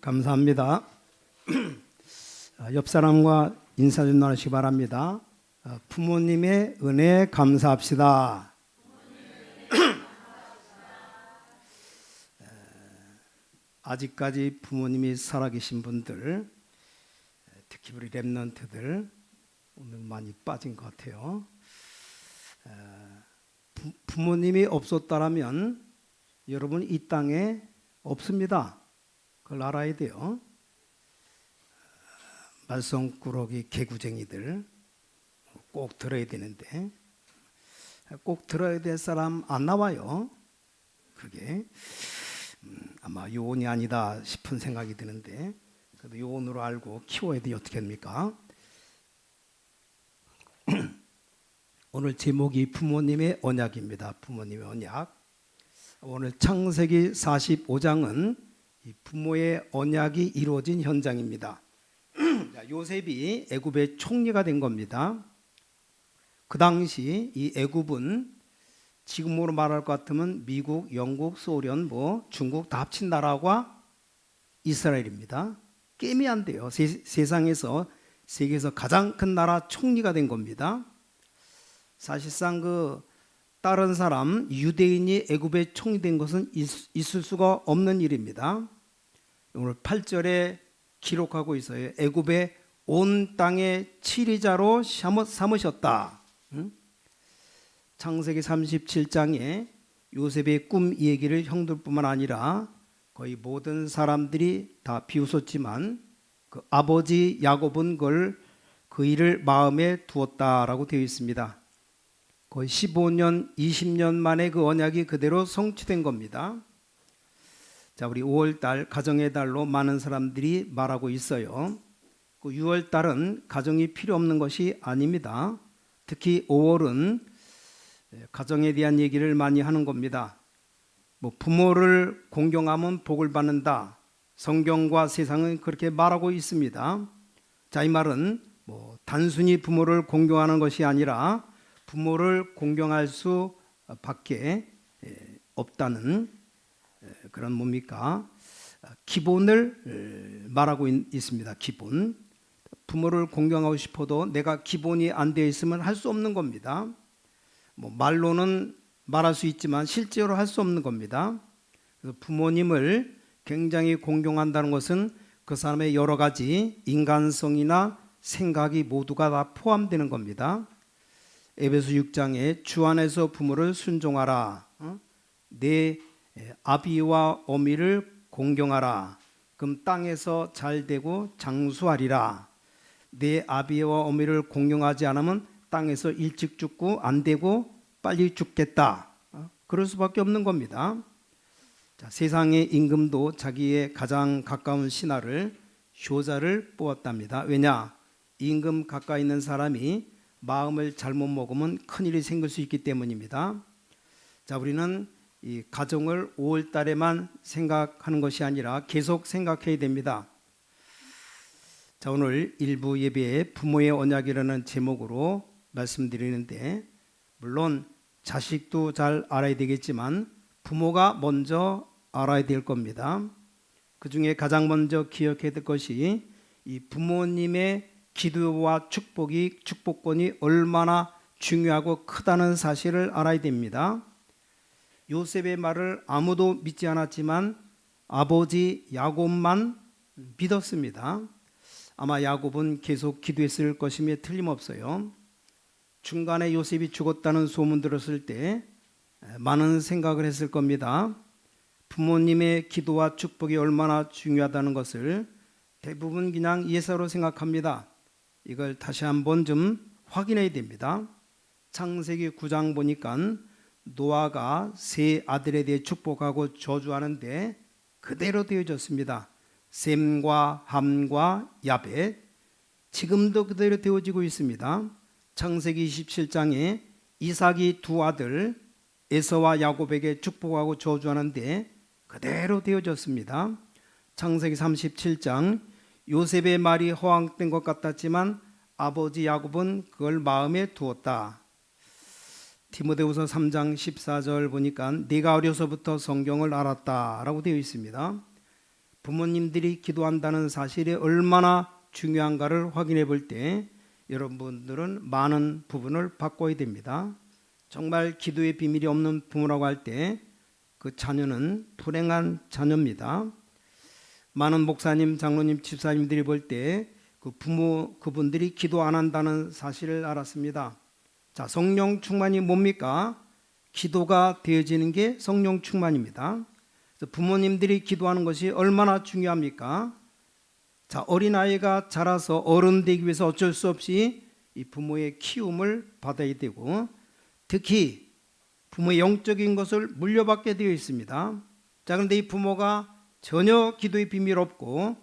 감사합니다. 옆 사람과 인사 좀 나누시기 바랍니다. 부모님의 은혜 감사합시다. 아직까지 부모님이 살아계신 분들, 특히 우리 랩런트들 오늘 많이 빠진 것 같아요. 부모님이 없었다라면 여러분 이 땅에 없습니다. 그걸 알아야 돼요. 말썽꾸러기 개구쟁이들 꼭 들어야 되는데 꼭 들어야 될 사람 안 나와요. 그게 아마 요원이 아니다 싶은 생각이 드는데 그래도 요원으로 알고 키워야 돼요. 어떻게 합니까? 오늘 제목이 부모님의 언약입니다. 부모님의 언약. 오늘 창세기 45장은 이 부모의 언약이 이루어진 현장입니다. 요셉이 애굽의 총리가 된 겁니다. 그 당시 이 애굽은 지금으로 말할 것 같으면 미국, 영국, 소련, 중국 다 합친 나라와 이스라엘입니다. 게임이 안 돼요. 세상에서 세계에서 가장 큰 나라 총리가 된 겁니다. 사실상 다른 사람 유대인이 애굽의 총리 된 것은 있을 수가 없는 일입니다. 오늘 8절에 기록하고 있어요. 애굽의 온 땅의 치리자로 삼으셨다. 창세기 37장에 요셉의 꿈 얘기를 형들뿐만 아니라 거의 모든 사람들이 다 비웃었지만 그 아버지 야곱은 그 일을 마음에 두었다라고 되어 있습니다. 거의 15년, 20년 만에 그 언약이 그대로 성취된 겁니다. 자, 우리 5월달 가정의 달로 많은 사람들이 말하고 있어요. 그 6월달은 가정이 필요 없는 것이 아닙니다. 특히 5월은 가정에 대한 얘기를 많이 하는 겁니다. 부모를 공경하면 복을 받는다. 성경과 세상은 그렇게 말하고 있습니다. 자, 이 말은 단순히 부모를 공경하는 것이 아니라 부모를 공경할 수 밖에 없다는 그런 뭡니까? 기본을 말하고 있습니다. 기본. 부모를 공경하고 싶어도 내가 기본이 안 되어 있으면 할 수 없는 겁니다. 말로는 말할 수 있지만 실제로 할 수 없는 겁니다. 그래서 부모님을 굉장히 공경한다는 것은 그 사람의 여러 가지 인간성이나 생각이 모두가 다 포함되는 겁니다. 에베소 6장에 주 안에서 부모를 순종하라. 내 아비와 어미를 공경하라. 그럼 땅에서 잘되고 장수하리라. 내 아비와 어미를 공경하지 않으면 땅에서 일찍 죽고 안 되고 빨리 죽겠다. 그럴 수밖에 없는 겁니다. 자, 세상의 임금도 자기의 가장 가까운 신하를 효자를 뽑았답니다. 왜냐? 임금 가까이 있는 사람이 마음을 잘못 먹으면 큰일이 생길 수 있기 때문입니다. 자, 우리는 이 가정을 5월 달에만 생각하는 것이 아니라 계속 생각해야 됩니다. 자, 오늘 일부 예배에 부모의 언약이라는 제목으로 말씀드리는데 물론 자식도 잘 알아야 되겠지만 부모가 먼저 알아야 될 겁니다. 그 중에 가장 먼저 기억해야 될 것이 이 부모님의 기도와 축복권이 얼마나 중요하고 크다는 사실을 알아야 됩니다. 요셉의 말을 아무도 믿지 않았지만 아버지 야곱만 믿었습니다. 아마 야곱은 계속 기도했을 것임에 틀림없어요. 중간에 요셉이 죽었다는 소문 들었을 때 많은 생각을 했을 겁니다. 부모님의 기도와 축복이 얼마나 중요하다는 것을 대부분 그냥 예사로 생각합니다. 이걸 다시 한번 좀 확인해야 됩니다. 창세기 9장 보니까 노아가 세 아들에 대해 축복하고 저주하는데 그대로 되어졌습니다. 셈과 함과 야벳, 지금도 그대로 되어지고 있습니다. 창세기 27장에 이삭이 두 아들 에서와 야곱에게 축복하고 저주하는데 그대로 되어졌습니다. 창세기 37장 요셉의 말이 허황된 것 같았지만 아버지 야곱은 그걸 마음에 두었다. 디모데후서 3장 14절 보니까 네가 어려서부터 성경을 알았다라고 되어 있습니다. 부모님들이 기도한다는 사실이 얼마나 중요한가를 확인해 볼 때 여러분들은 많은 부분을 바꿔야 됩니다. 정말 기도의 비밀이 없는 부모라고 할 때 그 자녀는 불행한 자녀입니다. 많은 목사님, 장로님, 집사님들이 볼 때 그 부모 그분들이 기도 안 한다는 사실을 알았습니다. 자, 성령 충만이 뭡니까? 기도가 되어지는 게 성령 충만입니다. 그래서 부모님들이 기도하는 것이 얼마나 중요합니까? 자, 어린아이가 자라서 어른 되기 위해서 어쩔 수 없이 이 부모의 키움을 받아야 되고, 특히 부모의 영적인 것을 물려받게 되어 있습니다. 자, 그런데 이 부모가 전혀 기도의 비밀 없고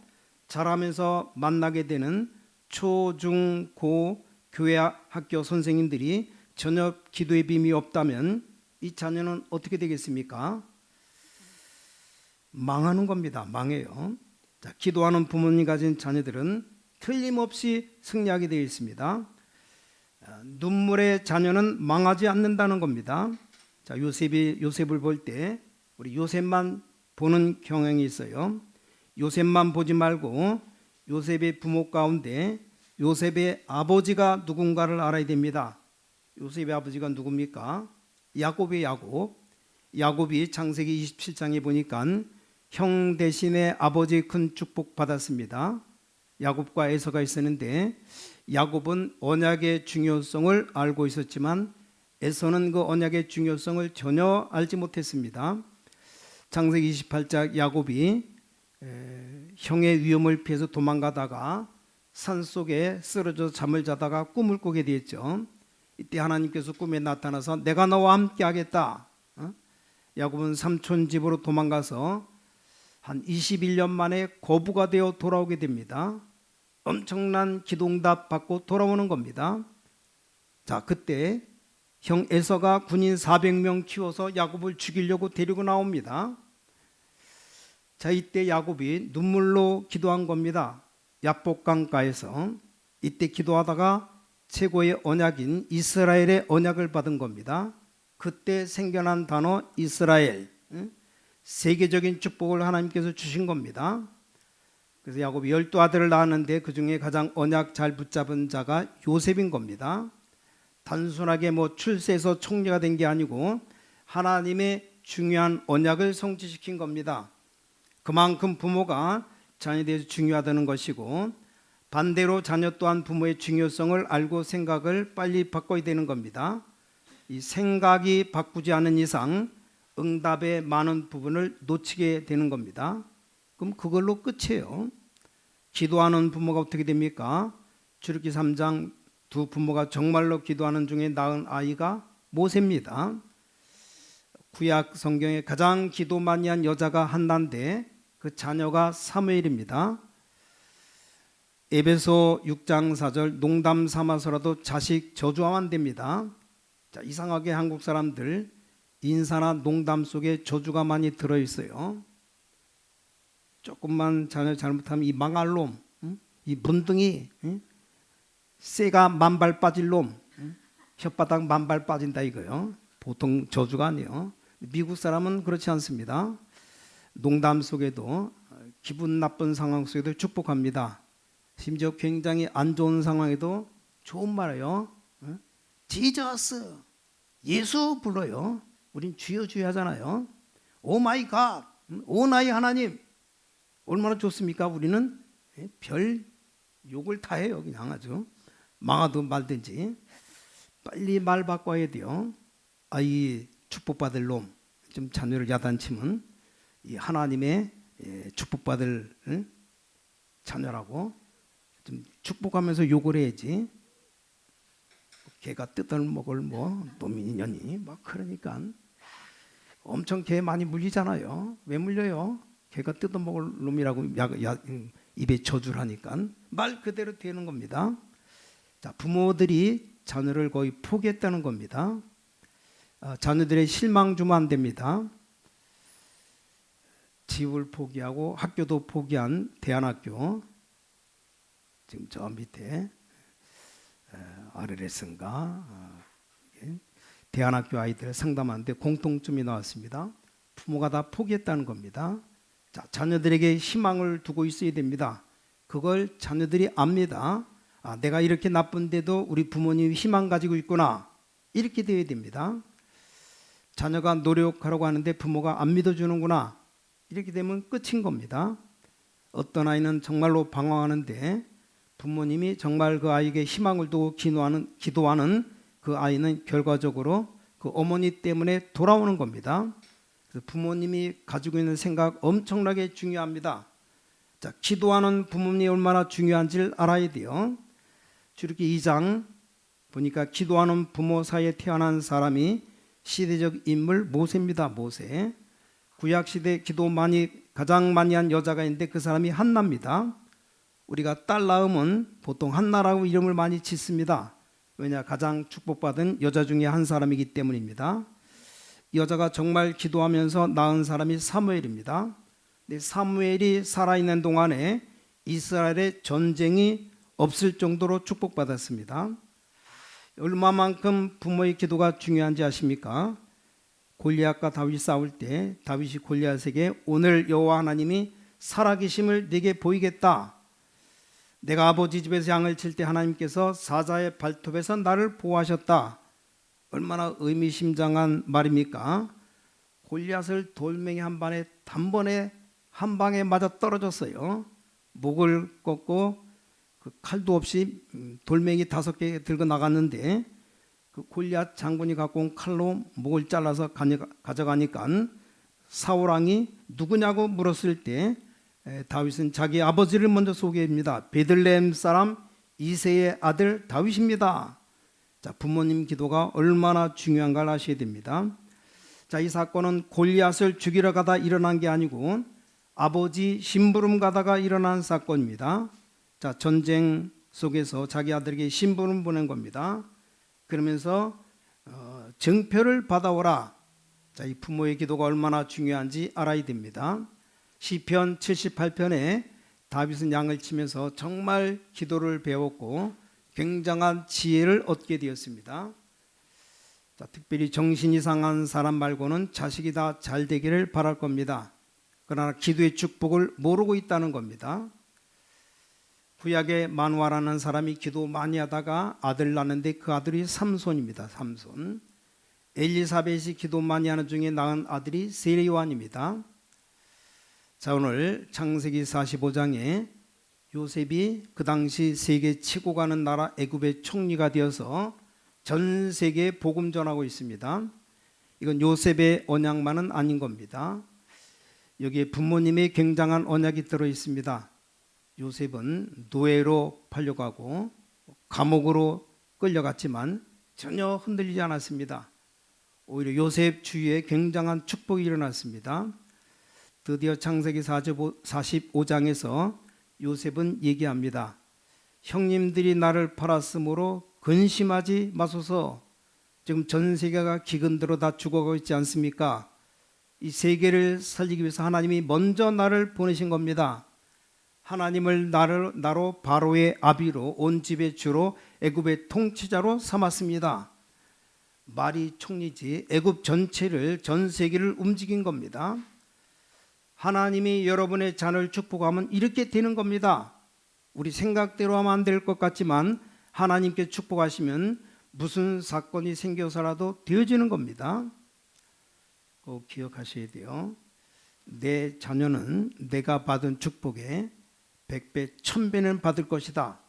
자라면서 만나게 되는 초, 중, 고 교회 학교 선생님들이 전혀 기도의 비밀이 없다면 이 자녀는 어떻게 되겠습니까? 망하는 겁니다. 망해요. 자, 기도하는 부모님 가진 자녀들은 틀림없이 승리하게 되어 있습니다. 눈물의 자녀는 망하지 않는다는 겁니다. 자, 요셉을 볼 때 우리 요셉만 보는 경향이 있어요. 요셉만 보지 말고 요셉의 부모 가운데 요셉의 아버지가 누군가를 알아야 됩니다. 요셉의 아버지가 누굽니까? 야곱의 야곱. 야곱이 창세기 27장에 보니까 형 대신에 아버지 큰 축복 받았습니다. 야곱과 에서가 있었는데 야곱은 언약의 중요성을 알고 있었지만 에서는 그 언약의 중요성을 전혀 알지 못했습니다. 창세기 28장 야곱이 형의 위험을 피해서 도망가다가 산속에 쓰러져 잠을 자다가 꿈을 꾸게 되었죠. 이때 하나님께서 꿈에 나타나서 내가 너와 함께 하겠다. 야곱은 삼촌 집으로 도망가서 한 21년 만에 거부가 되어 돌아오게 됩니다. 엄청난 기도응답 받고 돌아오는 겁니다. 자, 그때 형 에서가 군인 400명 키워서 야곱을 죽이려고 데리고 나옵니다. 자, 이때 야곱이 눈물로 기도한 겁니다. 야복강가에서 이때 기도하다가 최고의 언약인 이스라엘의 언약을 받은 겁니다. 그때 생겨난 단어 이스라엘, 세계적인 축복을 하나님께서 주신 겁니다. 그래서 야곱이 12아들을 낳았는데 그 중에 가장 언약 잘 붙잡은 자가 요셉인 겁니다. 단순하게 출세해서 총리가 된 게 아니고 하나님의 중요한 언약을 성취시킨 겁니다. 그만큼 부모가 자녀에 대해서 중요하다는 것이고, 반대로 자녀 또한 부모의 중요성을 알고 생각을 빨리 바꿔야 되는 겁니다. 이 생각이 바꾸지 않은 이상 응답의 많은 부분을 놓치게 되는 겁니다. 그럼 그걸로 끝이에요. 기도하는 부모가 어떻게 됩니까? 출애굽기 3장 두 부모가 정말로 기도하는 중에 낳은 아이가 모세입니다. 구약 성경에 가장 기도 많이 한 여자가 한나인데 그 자녀가 사무엘입니다. 에베소 6장 4절 농담 삼아서라도 자식 저주하면 안 됩니다. 자, 이상하게 한국 사람들 인사나 농담 속에 저주가 많이 들어있어요. 조금만 자녀 잘못하면 이 망할 놈, 이 문둥이, 쇠가 만발 빠질 놈, 혓바닥 만발 빠진다 이거요. 보통 저주가 아니에요. 미국 사람은 그렇지 않습니다. 농담 속에도 기분 나쁜 상황 속에도 축복합니다. 심지어 굉장히 안 좋은 상황에도 좋은 말이에요. 지저스, 예수 불러요. 우린 주여 주여 하잖아요. 오 마이 갓, 오 나의 하나님. 얼마나 좋습니까? 우리는 별 욕을 다 해요. 그냥 아주 망하든 말든지. 빨리 말 바꿔야 돼요. 이 축복받을 놈, 좀 자녀를 야단치면 이 하나님의 축복받을 자녀라고 좀 축복하면서 욕을 해야지. 개가 뜯어먹을 놈이니 년이 그러니까 엄청 개 많이 물리잖아요. 왜 물려요? 개가 뜯어먹을 놈이라고 입에 저주를 하니까 말 그대로 되는 겁니다. 자, 부모들이 자녀를 거의 포기했다는 겁니다. 자녀들의 실망 주면 안 됩니다. 집을 포기하고 학교도 포기한 대안학교, 지금 저 밑에 RLS인가 대안학교 아이들 상담하는데 공통점이 나왔습니다. 부모가 다 포기했다는 겁니다. 자, 자녀들에게 희망을 두고 있어야 됩니다. 그걸 자녀들이 압니다. 아, 내가 이렇게 나쁜데도 우리 부모님이 희망 가지고 있구나. 이렇게 되어야 됩니다. 자녀가 노력하라고 하는데 부모가 안 믿어주는구나. 이렇게 되면 끝인 겁니다. 어떤 아이는 정말로 방황하는데 부모님이 정말 그 아이에게 희망을 두고 기도하는 그 아이는 결과적으로 그 어머니 때문에 돌아오는 겁니다. 그래서 부모님이 가지고 있는 생각 엄청나게 중요합니다. 자, 기도하는 부모님이 얼마나 중요한지를 알아야 돼요. 출애굽기 2장 보니까 기도하는 부모 사이에 태어난 사람이 시대적 인물 모세입니다. 모세. 구약시대 기도 가장 많이 한 여자가 있는데 그 사람이 한나입니다. 우리가 딸 낳으면 보통 한나라고 이름을 많이 짓습니다. 왜냐, 가장 축복받은 여자 중에 한 사람이기 때문입니다. 이 여자가 정말 기도하면서 낳은 사람이 사무엘입니다. 근데 사무엘이 살아있는 동안에 이스라엘의 전쟁이 없을 정도로 축복받았습니다. 얼마만큼 부모의 기도가 중요한지 아십니까? 골리앗과 다윗이 싸울 때 다윗이 골리앗에게 오늘 여호와 하나님이 살아계심을 네게 보이겠다. 내가 아버지 집에서 양을 칠 때 하나님께서 사자의 발톱에서 나를 보호하셨다. 얼마나 의미심장한 말입니까? 골리앗을 돌멩이 단번에 한 방에 맞아 떨어졌어요. 목을 꺾고 그 칼도 없이 돌멩이 5개 들고 나갔는데 그 골리앗 장군이 갖고 온 칼로 목을 잘라서 가져가니까 사울 왕이 누구냐고 물었을 때 다윗은 자기 아버지를 먼저 소개합니다. 베들레헴 사람 이새의 아들 다윗입니다. 자, 부모님 기도가 얼마나 중요한가를 아셔야 됩니다. 자, 이 사건은 골리앗을 죽이러 가다 일어난 게 아니고 아버지 심부름 가다가 일어난 사건입니다. 자, 전쟁 속에서 자기 아들에게 심부름 보낸 겁니다. 그러면서 증표를 받아오라. 자, 이 부모의 기도가 얼마나 중요한지 알아야 됩니다. 시편 78편에 다윗은 양을 치면서 정말 기도를 배웠고 굉장한 지혜를 얻게 되었습니다. 자, 특별히 정신이 상한 사람 말고는 자식이 다 잘 되기를 바랄 겁니다. 그러나 기도의 축복을 모르고 있다는 겁니다. 구약의 만화라는 사람이 기도 많이 하다가 아들 낳는데 그 아들이 삼손입니다. 삼손. 엘리사벳이 기도 많이 하는 중에 낳은 아들이 세례요한입니다. 자, 오늘 창세기 45장에 요셉이 그 당시 세계 치고 가는 나라 애굽의 총리가 되어서 전 세계에 복음 전하고 있습니다. 이건 요셉의 언약만은 아닌 겁니다. 여기에 부모님의 굉장한 언약이 들어 있습니다. 요셉은 노예로 팔려가고 감옥으로 끌려갔지만 전혀 흔들리지 않았습니다. 오히려 요셉 주위에 굉장한 축복이 일어났습니다. 드디어 창세기 45장에서 요셉은 얘기합니다. 형님들이 나를 팔았으므로 근심하지 마소서. 지금 전 세계가 기근대로 다 죽어가고 있지 않습니까? 이 세계를 살리기 위해서 하나님이 먼저 나를 보내신 겁니다. 하나님을 나로 바로의 아비로 온 집의 주로 애굽의 통치자로 삼았습니다. 말이 총리지 애굽 전체를 전 세계를 움직인 겁니다. 하나님이 여러분의 자녀를 축복하면 이렇게 되는 겁니다. 우리 생각대로 하면 안 될 것 같지만 하나님께 축복하시면 무슨 사건이 생겨서라도 되어지는 겁니다. 꼭 기억하셔야 돼요. 내 자녀는 내가 받은 축복에 100배, 1000배는 받을 것이다.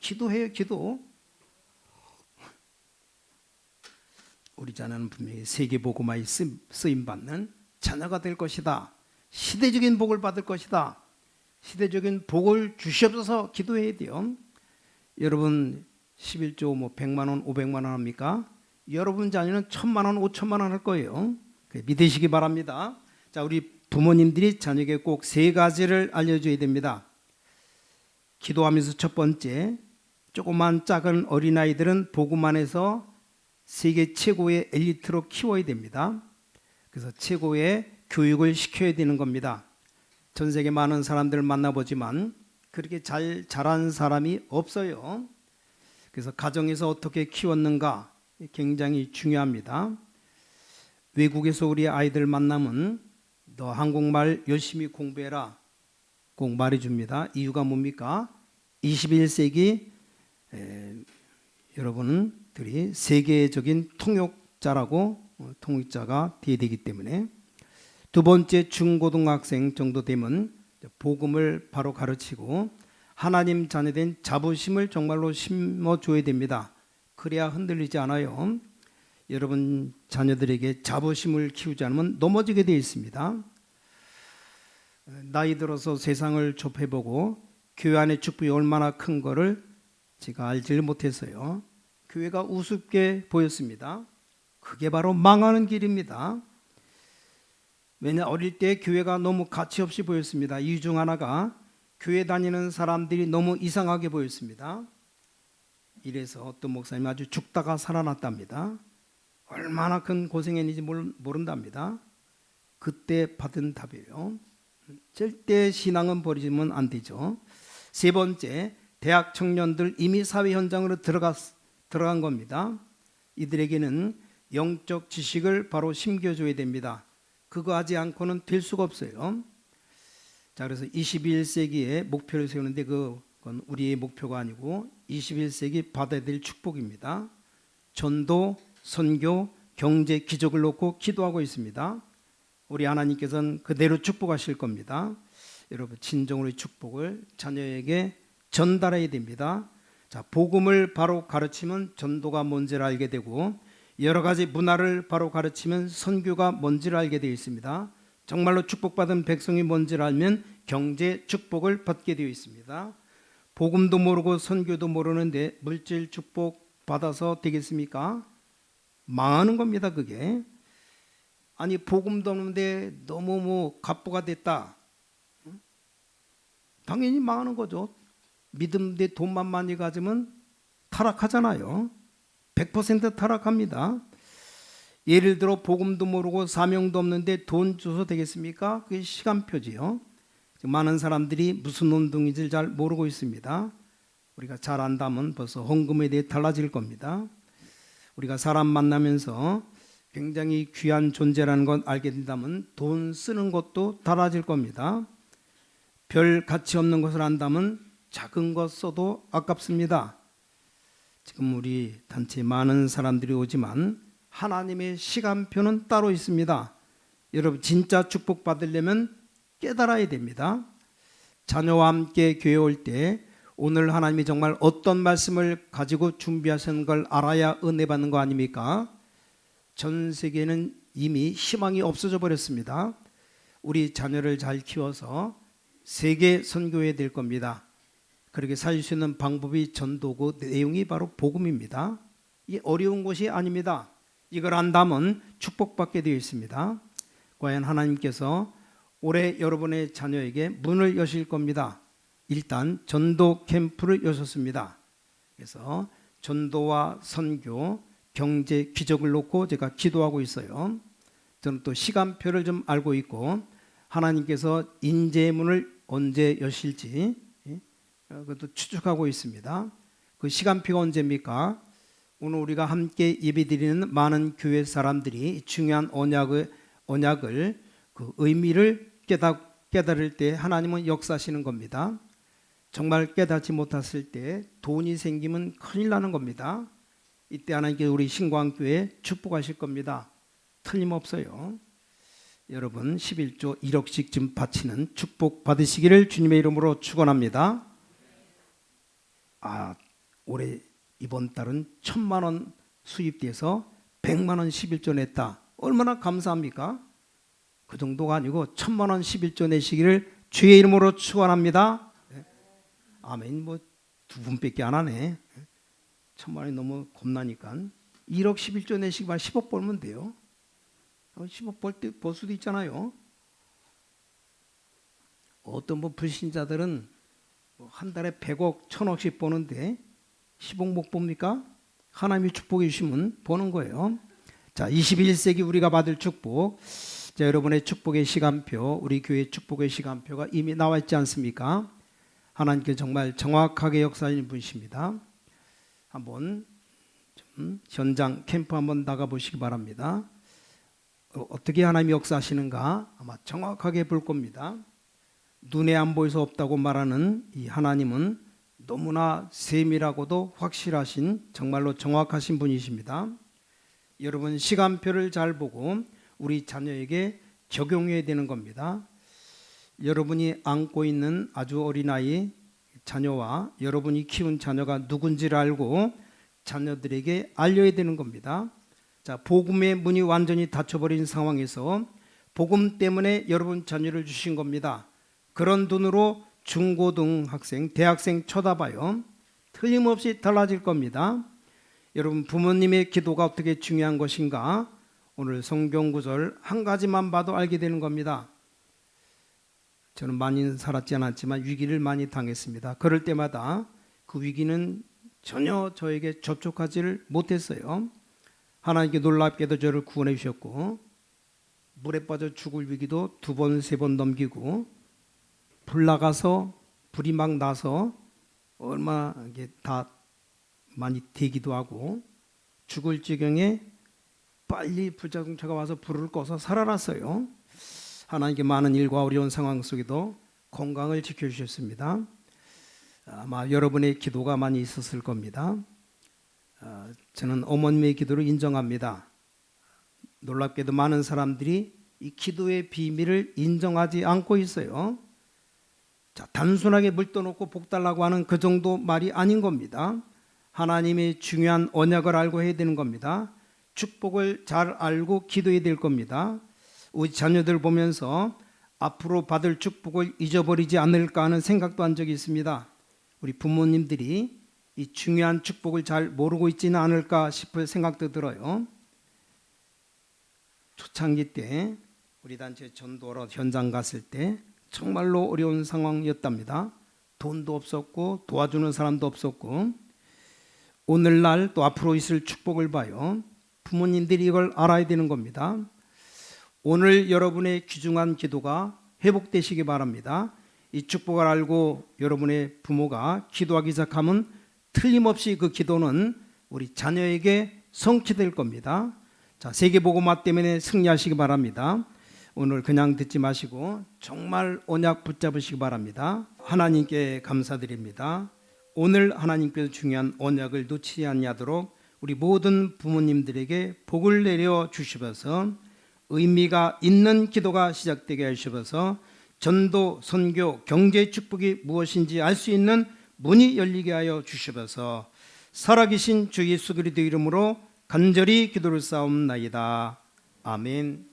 기도해요, 기도. 우리 자녀는 분명히 세계복음화에 쓰임받는 자녀가 될 것이다. 시대적인 복을 받을 것이다. 시대적인 복을 주시옵소서 기도해야 돼요. 여러분 11조 100만 원, 500만 원 합니까? 여러분 자녀는 1000만 원, 5천만 원 할 거예요. 믿으시기 바랍니다. 자, 우리 부모님들이 자녀에게 꼭 3가지를 알려줘야 됩니다. 기도하면서 첫 번째, 조그만 작은 어린아이들은 복음 안에서 세계 최고의 엘리트로 키워야 됩니다. 그래서 최고의 교육을 시켜야 되는 겁니다. 전 세계 많은 사람들을 만나보지만 그렇게 자란 사람이 없어요. 그래서 가정에서 어떻게 키웠는가 굉장히 중요합니다. 외국에서 우리 아이들 만나면 너 한국말 열심히 공부해라 꼭 말해줍니다. 이유가 뭡니까? 21세기 여러분들이 세계적인 통역자라고 통역자가 되어야 되기 때문에. 두 번째, 중고등학생 정도 되면 복음을 바로 가르치고 하나님 자녀된 자부심을 정말로 심어줘야 됩니다. 그래야 흔들리지 않아요. 여러분 자녀들에게 자부심을 키우지 않으면 넘어지게 되어 있습니다. 나이 들어서 세상을 좁혀보고 교회 안의 축복이 얼마나 큰 거를 제가 알지를 못해서요. 교회가 우습게 보였습니다. 그게 바로 망하는 길입니다. 왜냐, 어릴 때 교회가 너무 가치 없이 보였습니다. 이유 중 하나가 교회 다니는 사람들이 너무 이상하게 보였습니다. 이래서 어떤 목사님 아주 죽다가 살아났답니다. 얼마나 큰 고생했는지 모른답니다. 그때 받은 답이에요. 절대 신앙은 버리면 안 되죠. 세 번째, 대학 청년들 이미 사회 현장으로 들어간 겁니다. 이들에게는 영적 지식을 바로 심겨줘야 됩니다. 그거 하지 않고는 될 수가 없어요. 자, 그래서 21세기에 목표를 세우는데 그건 우리의 목표가 아니고 21세기 받아야 될 축복입니다. 전도, 선교, 경제, 기적을 놓고 기도하고 있습니다. 우리 하나님께서는 그대로 축복하실 겁니다. 여러분 진정으로 축복을 자녀에게 전달해야 됩니다. 자, 복음을 바로 가르치면 전도가 뭔지를 알게 되고 여러 가지 문화를 바로 가르치면 선교가 뭔지를 알게 되어 있습니다. 정말로 축복받은 백성이 뭔지를 알면 경제 축복을 받게 되어 있습니다. 복음도 모르고 선교도 모르는데 물질 축복 받아서 되겠습니까? 망하는 겁니다. 그게. 아니 복음도 없는데 너무 갑부가 됐다. 당연히 망하는 거죠. 믿음대 돈만 많이 가지면 타락하잖아요. 100% 타락합니다. 예를 들어 복음도 모르고 사명도 없는데 돈 줘서 되겠습니까? 그게 시간표지요. 많은 사람들이 무슨 운동인지 잘 모르고 있습니다. 우리가 잘 안다면 벌써 헌금에 대해 달라질 겁니다. 우리가 사람 만나면서 굉장히 귀한 존재라는 걸 알게 된다면 돈 쓰는 것도 달라질 겁니다. 별 가치 없는 것을 안다면 작은 것 써도 아깝습니다. 지금 우리 단체에 많은 사람들이 오지만 하나님의 시간표는 따로 있습니다. 여러분 진짜 축복 받으려면 깨달아야 됩니다. 자녀와 함께 교회 올 때 오늘 하나님이 정말 어떤 말씀을 가지고 준비하신 걸 알아야 은혜 받는 거 아닙니까? 전 세계는 이미 희망이 없어져 버렸습니다. 우리 자녀를 잘 키워서 세계 선교해야 될 겁니다. 그렇게 살 수 있는 방법이 전도고 내용이 바로 복음입니다. 이게 어려운 것이 아닙니다. 이걸 안다면 축복받게 되어 있습니다. 과연 하나님께서 올해 여러분의 자녀에게 문을 여실 겁니다. 일단 전도 캠프를 여셨습니다. 그래서 전도와 선교, 경제, 기적을 놓고 제가 기도하고 있어요. 저는 또 시간표를 좀 알고 있고 하나님께서 인재의 문을 언제 여실지 그것도 추측하고 있습니다. 그 시간표가 언제입니까? 오늘 우리가 함께 예배드리는 많은 교회 사람들이 중요한 언약을 그 의미를 깨달을 때 하나님은 역사하시는 겁니다. 정말 깨닫지 못했을 때 돈이 생기면 큰일 나는 겁니다. 이때 하나님께 우리 신광교회 축복하실 겁니다. 틀림없어요. 여러분 11조 1억씩 좀 바치는 축복 받으시기를 주님의 이름으로 축원합니다. 올해 이번 달은 1,000만 원 수입돼서 100만 원 11조 냈다. 얼마나 감사합니까? 그 정도가 아니고 1,000만 원 11조 내시기를 주의 이름으로 축원합니다. 아멘. 뭐 두 분밖에 안 하네. 1,000만 원이 너무 겁나니까 1억 11조 내시기 말 10억 벌면 돼요. 10억 벌 수도 있잖아요. 어떤 불신자들은 한 달에 100억, 1,000억씩 버는데 10억 못 봅니까? 하나님이 축복해 주시면 보는 거예요. 자, 21세기 우리가 받을 축복. 자, 여러분의 축복의 시간표, 우리 교회 축복의 시간표가 이미 나와 있지 않습니까? 하나님께 정말 정확하게 역사하시는 분이십니다. 한번 좀 현장 캠프 한번 나가 보시기 바랍니다. 어떻게 하나님이 역사하시는가 아마 정확하게 볼 겁니다. 눈에 안 보여서 없다고 말하는 이 하나님은 너무나 세밀하고도 확실하신 정말로 정확하신 분이십니다. 여러분 시간표를 잘 보고 우리 자녀에게 적용해야 되는 겁니다. 여러분이 안고 있는 아주 어린아이 자녀와 여러분이 키운 자녀가 누군지를 알고 자녀들에게 알려야 되는 겁니다. 자, 복음의 문이 완전히 닫혀버린 상황에서 복음 때문에 여러분 자녀를 주신 겁니다. 그런 눈으로 중고등학생, 대학생 쳐다봐요. 틀림없이 달라질 겁니다. 여러분 부모님의 기도가 어떻게 중요한 것인가? 오늘 성경 구절 한 가지만 봐도 알게 되는 겁니다. 저는 많이 살았지 않았지만 위기를 많이 당했습니다. 그럴 때마다 그 위기는 전혀 저에게 접촉하지를 못했어요. 하나님께 놀랍게도 저를 구원해 주셨고 물에 빠져 죽을 위기도 2번, 3번 넘기고 불 나가서 불이 막 나서 얼마 이게 다 많이 되기도 하고 죽을 지경에 빨리 불자동차가 와서 불을 꺼서 살아났어요. 하나님께 많은 일과 어려운 상황 속에도 건강을 지켜주셨습니다. 아마 여러분의 기도가 많이 있었을 겁니다. 저는 어머님의 기도를 인정합니다. 놀랍게도 많은 사람들이 이 기도의 비밀을 인정하지 않고 있어요. 자, 단순하게 물 떠놓고 복 달라고 하는 그 정도 말이 아닌 겁니다. 하나님의 중요한 언약을 알고 해야 되는 겁니다. 축복을 잘 알고 기도해야 될 겁니다. 우리 자녀들 보면서 앞으로 받을 축복을 잊어버리지 않을까 하는 생각도 한 적이 있습니다. 우리 부모님들이 이 중요한 축복을 잘 모르고 있지는 않을까 싶을 생각도 들어요. 초창기 때 우리 단체 전도로 현장 갔을 때 정말로 어려운 상황이었답니다. 돈도 없었고 도와주는 사람도 없었고 오늘날 또 앞으로 있을 축복을 봐요. 부모님들이 이걸 알아야 되는 겁니다. 오늘 여러분의 귀중한 기도가 회복되시기 바랍니다. 이 축복을 알고 여러분의 부모가 기도하기 시작하면 틀림없이 그 기도는 우리 자녀에게 성취될 겁니다. 자, 세계복음화 때문에 승리하시기 바랍니다. 오늘 그냥 듣지 마시고 정말 언약 붙잡으시기 바랍니다. 하나님께 감사드립니다. 오늘 하나님께서 중요한 언약을 놓치지 않도록 우리 모든 부모님들에게 복을 내려 주시면서 의미가 있는 기도가 시작되게 하시면서 전도, 선교, 경제 축복이 무엇인지 알 수 있는 문이 열리게 하여 주시면서 살아계신 주 예수 그리스도 이름으로 간절히 기도를 쌓옵나이다. 아멘.